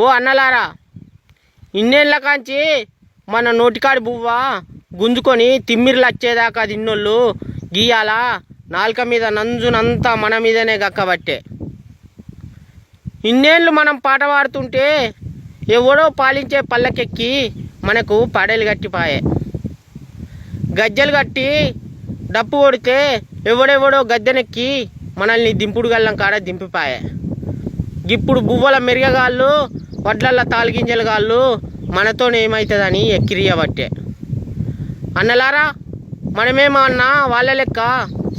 ఓ అన్నలారా, ఇన్నేళ్ళ కాంచి మన నోటికాడి బువ్వ గుంజుకొని తిమ్మిర్లు వచ్చేదాకా తిన్నోళ్ళు గీయాల నాలుక మీద నంజునంతా మన మీదనే గక్కబట్టే. ఇన్నేళ్ళు మనం పాట పాడుతుంటే ఎవడో పాలించే పల్లకెక్కి మనకు పడేలు కట్టిపాయే. గజ్జలు కట్టి డప్పు కొడితే ఎవడెవడో గద్దెనెక్కి మనల్ని దింపుడు గల్లం కాడ దింపిపాయే. ఇప్పుడు బువ్వల మెరిగగాళ్ళు వడ్లల్ల తాలిగింజల గాళ్ళు మనతోనేమవుతుందని ఎక్కిరియబట్టే. అన్నలారా, మనమేమన్నా వాళ్ళ లెక్క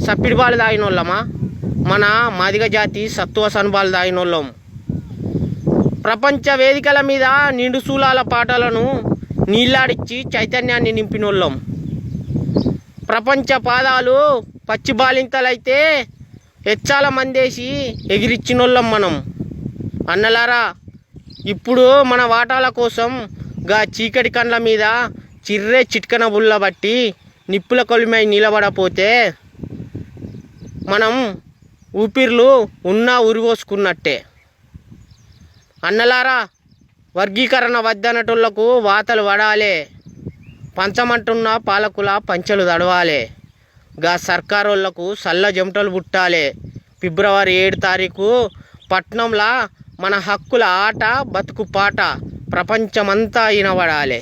సప్పిడి బాలు తాగినోళ్ళమా? మన మాదిగ జాతి సత్తువ సనుబాలు తాగినోళ్ళం. ప్రపంచ వేదికల మీద నిండు శూలాల పాటలను నీళ్ళాడిచ్చి చైతన్యాన్ని నింపినోళ్ళం. ప్రపంచ పాదాలు పచ్చి బాలింతలైతే హెచ్చాల మందేసి ఎగిరిచ్చినోళ్ళం మనం. అన్నలారా, ఇప్పుడు మన వాటాల కోసం గా చీకటి కండ్ల మీద చిర్రే చిట్కన బుల్ల బట్టి నిప్పుల కొలిమై నిలబడపోతే మనం ఊపిర్లు ఉన్నా ఉరిపోసుకున్నట్టే. అన్నలారా, వర్గీకరణ వద్దనటోళ్లకు వాతలు వడాలే, పంచమంటున్న పాలకుల పంచెలు తడవాలే, గా సర్కారోళ్లకు సల్ల జమటలు పుట్టాలే. ఫిబ్రవరి 7 తారీఖు పట్నంలా మన హక్కుల ఆట బతుకు పాట ప్రపంచమంతా వినబడాలి.